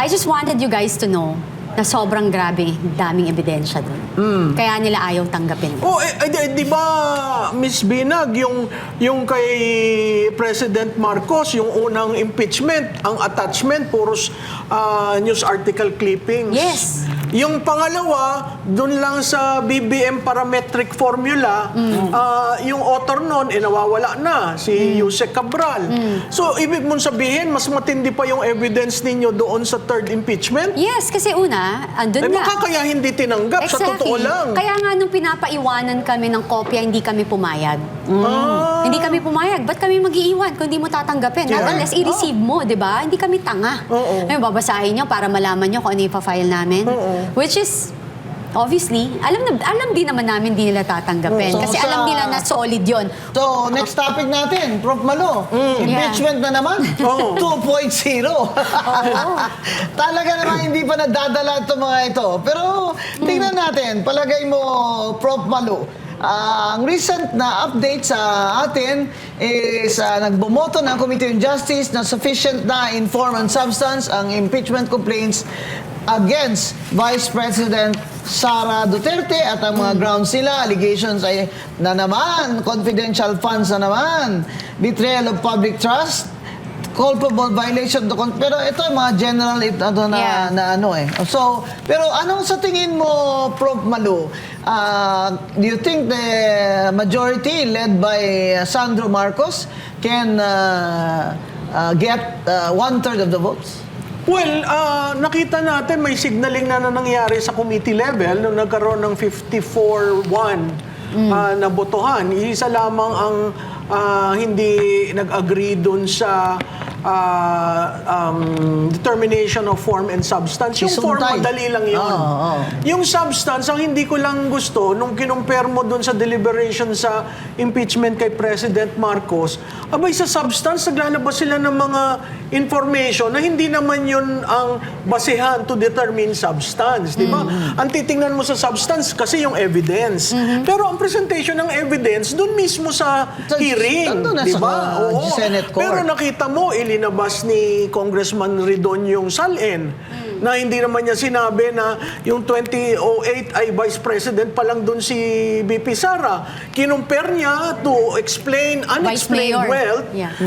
I just wanted you guys to know na sobrang grabe, daming ebidensya doon. Kaya nila ayaw tanggapin. Oh, di ba, Miss Binag, yung kay President Marcos, yung unang impeachment, ang attachment, puros news article clippings. Yes. Yung pangalawa, dun lang sa BBM parametric formula, yung author nun, nawawala na, si Yusek Cabral. So, ibig mong sabihin, mas matindi pa yung evidence ninyo doon sa third impeachment? Yes, kasi una, andun nga. Baka kaya hindi tinanggap, sa totoo lang. Kaya nga nung pinapaiwanan kami ng kopya, hindi kami pumayag. Hindi kami pumayag. Ba't kami mag-iiwan kung hindi mo tatanggapin? Not unless i-receive mo, di ba? Hindi kami tanga. Ngayon, babasahin nyo para malaman nyo kung ano yung pa-file namin. Which is, obviously, alam din naman namin hindi nila tatanggapin. Kasi alam nila na solid yon. So, next topic natin, Prof. Malo. Impeachment na naman. 2.0. Talaga naman hindi pa nadadala itong mga ito. Pero, tingnan natin. Palagay mo, Prof. Malo. Ang recent na update sa atin is nagbumoto ng Committee on Justice na sufficient na in form and substance ang impeachment complaints against Vice President Sara Duterte at ang mga grounds nila, allegations ay na naman, confidential funds na naman, betrayal of public trust, culpable violation of the pero ito yung mga general So, pero anong sa tingin mo, Prof. Malu? Do you think the majority led by Sandro Marcos can get 1/3 of the votes? Well, nakita natin may signaling na nangyari sa committee level nung nagkaroon ng 54-1 na botohan. Isa lamang ang hindi nag-agree dun sa determination of form and substance. Yung form, madali lang yun. Yung substance, ang hindi ko lang gusto, nung kinumpare mo dun sa deliberation sa impeachment kay President Marcos, abay sa substance, naglalabas sila ng mga information na hindi naman yun ang basehan to determine substance. Di ba? Ang titingnan mo sa substance kasi yung evidence. Pero ang presentation ng evidence, dun mismo sa hearing. Di ba? Senate court. Pero nakita mo, ilinabas ni Congressman Ridon yung salin na hindi naman niya sinabi na yung 2008 ay Vice President pa lang doon si BP Sara. Kinumpare niya to explain unexplained wealth.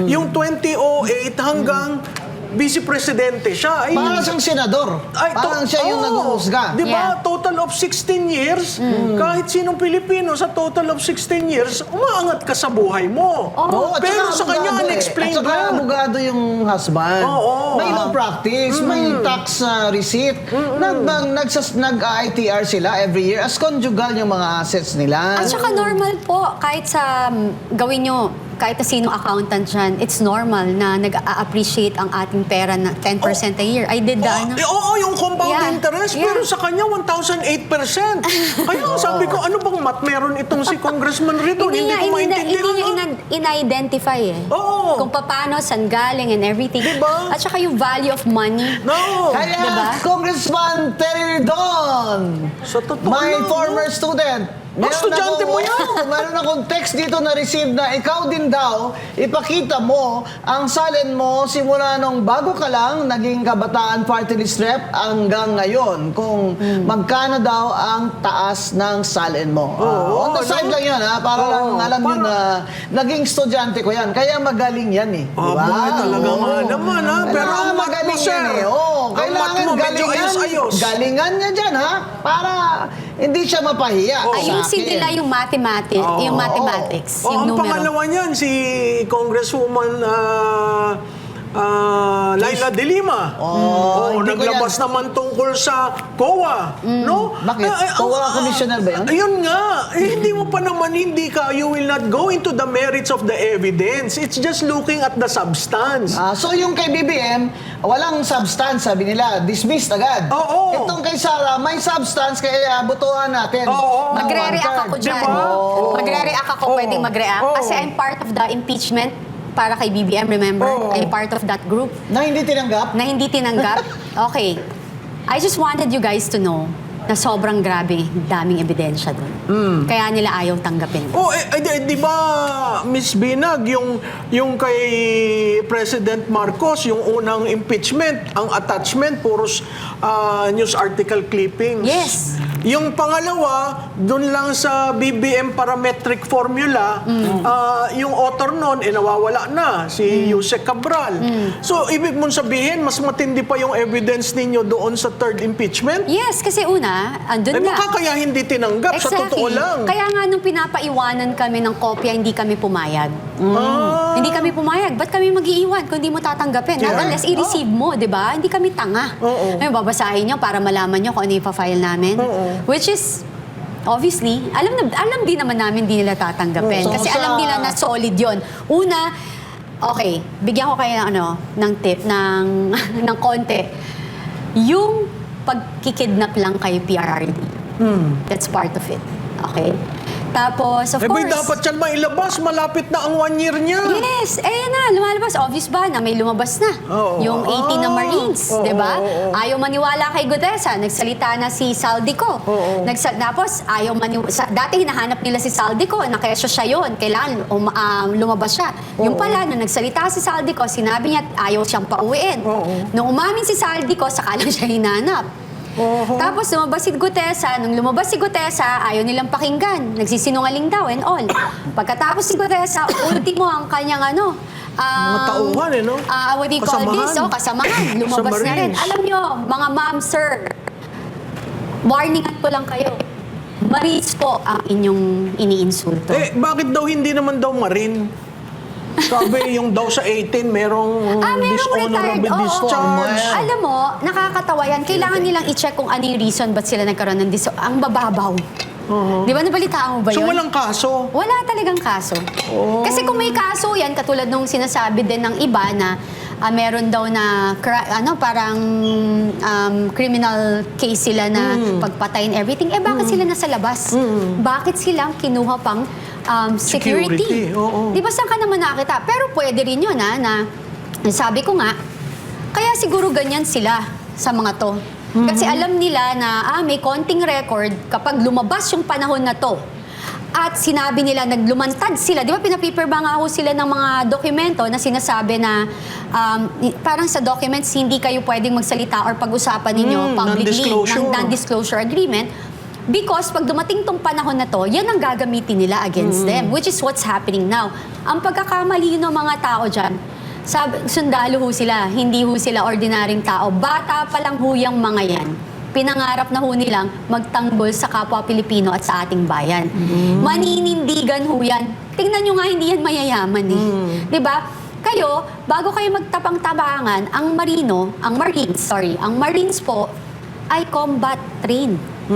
Yung 2008 hanggang Vice Presidente siya. Parang siyang senador. Parang siya yung nag-uusga. Di ba? Total of 16 years. Kahit sinong Pilipino sa total of 16 years, umaangat ka sa buhay mo. Pero sa kanya, unexplained. At saka abogado yung husband. May law practice, may tax receipt. Nag-ITR sila every year as conjugal yung mga assets nila. At saka normal po, kahit sa gawin nyo, kahit na sinong accountant dyan, it's normal na nag-a-appreciate ang ating pera na 10% a year. I did that. Yung compound interest, pero sa kanya 1,008%. Kaya sabi ko, ano bang mat meron itong si Congressman Ridon? Hindi ko maintindihan. Hindi niya in-identify kung paano, saan galing and everything. Diba? At saka yung value of money. Kaya, diba? Congressman Terry Ridon, Sa totoo my lang, former student, estudyante mo yan. Meron akong text dito na receive na ikaw din daw, ipakita mo ang salin mo simula nung bago ka lang, naging Kabataan Party List Rep hanggang ngayon, kung magkano daw ang taas ng salin mo. On the side lang yun, para lang alam nyo na naging estudyante ko yan. Kaya magaling yan eh. Diba? Talaga nga naman Pero ang magaling yan eh. Kailangan galingan niya dyan para hindi siya mapahiya. Ayusin nila yung mathematics. Yung ang numero. pangalawa niyan, si Congresswoman Laila De Lima. Naglabas naman tungkol sa COA. No? Bakit? COA commissioner ba yun? Ayun nga. Hindi mo pa naman, you will not go into the merits of the evidence. It's just looking at the substance. So yung kay BBM, walang substance, sabi nila. Dismissed agad. Itong kay Sara, may substance, kaya butuhan natin. Magre-react ako dyan. Magre-react ako, pwedeng mag-react. Kasi I'm part of the impeachment para kay BBM, remember? I'm part of that group. Na hindi tinanggap? Na hindi tinanggap? Okay. I just wanted you guys to know Bakit? Na sobrang grabe, daming ebidensya doon. Kaya nila ayaw tanggapin. Oh, di ba, Miss Binag, yung kay President Marcos, yung unang impeachment, ang attachment, puros news article clippings. Yes. Yung pangalawa, dun lang sa BBM parametric formula, yung author nun, nawawala na, si Yusek Cabral. So, ibig mong sabihin, mas matindi pa yung evidence ninyo doon sa third impeachment? Yes, kasi una, andun nga. Baka kaya hindi tinanggap, sa totoo lang. Kaya nga nung pinapaiwanan kami ng kopya, hindi kami pumayag. Hindi kami pumayag. Ba't kami mag-iiwan kung hindi mo tatanggapin? Yeah. Unless i-receive mo, di ba? Hindi kami tanga. Ngayon, babasahin nyo para malaman nyo kung ano yung pa-file namin. Which is, obviously, alam din naman namin hindi nila tatanggapin. Kasi alam nila na solid yon. Una, okay, bigyan ko kayo ng tip, ng konti. Yung pagkikidnap lang kay PRRD. That's part of it. Okay? Tapos, of course... dapat yan mailabas. Malapit na ang 1 year niya. Yes, na, lumalabas. Obvious ba na may lumabas na? Oo. Yung 18 na Marines, di ba? Ayaw maniwala kay Gutesa, nagsalita na si Saldico. Tapos, ayaw maniwala. Dati hinahanap nila si Saldico, na kesyo siya yun. Kailangan lumabas siya. Yung pala, nung nagsalita si Saldico, sinabi niya ayaw siyang pauwiin. Nung umamin si Saldico, saka lang siya hinanap. Tapos lumabas si Gutesa. Nung lumabas si Gutesa, ayaw nilang pakinggan. Nagsisinungaling daw and all. Pagkatapos si Gutesa, ultimo ang kanyang Mga tauhan, no? What do you call this? Kasamahan. Lumabas Sa na rin. Marines. Alam nyo, mga ma'am, sir, warningan ko lang kayo. Marines po ang inyong iniinsulto. Bakit daw hindi naman daw Marine? Sabi, yung daw sa 18, merong Merong dishonorable retired. Oo. discharge. Alam mo, nakakatawa yan. Kailangan nilang i-check kung ano yung reason ba't sila nagkaroon ng ang bababaw. Di ba nabalitaan mo ba So, yun? walang kaso? Wala talagang kaso. Kasi kung may kaso yan, katulad nung sinasabi din ng iba na meron daw na parang criminal case sila na pagpatay and everything, bakit sila nasa labas? Bakit silang kinuha pang security? Oo. Di ba saan ka naman nakita? Pero pwede rin yun na sabi ko nga, kaya siguro ganyan sila sa mga to. Kasi alam nila na may konting record kapag lumabas yung panahon na to. At sinabi nila, naglumantad sila. Di ba pinapipirma nga ho sila ng mga dokumento na sinasabi na parang sa documents hindi kayo pwedeng magsalita or pag-usapan ninyo publicly ng non-disclosure agreement. Because pag dumating tong panahon na to, yan ang gagamitin nila against them, which is what's happening now. Ang pagkakamali ng mga tao dyan, sundalo ho sila, hindi ho sila ordinaryong tao. Bata pa lang ho yung mga yan. Pinangarap na ho nilang magtanggol sa kapwa Pilipino at sa ating bayan. Maninindigan ho yan. Tingnan nyo nga, hindi yan mayayaman eh. Diba? Kayo, bago kayo magtapang-tabangan, ang Marines po ay combat trained.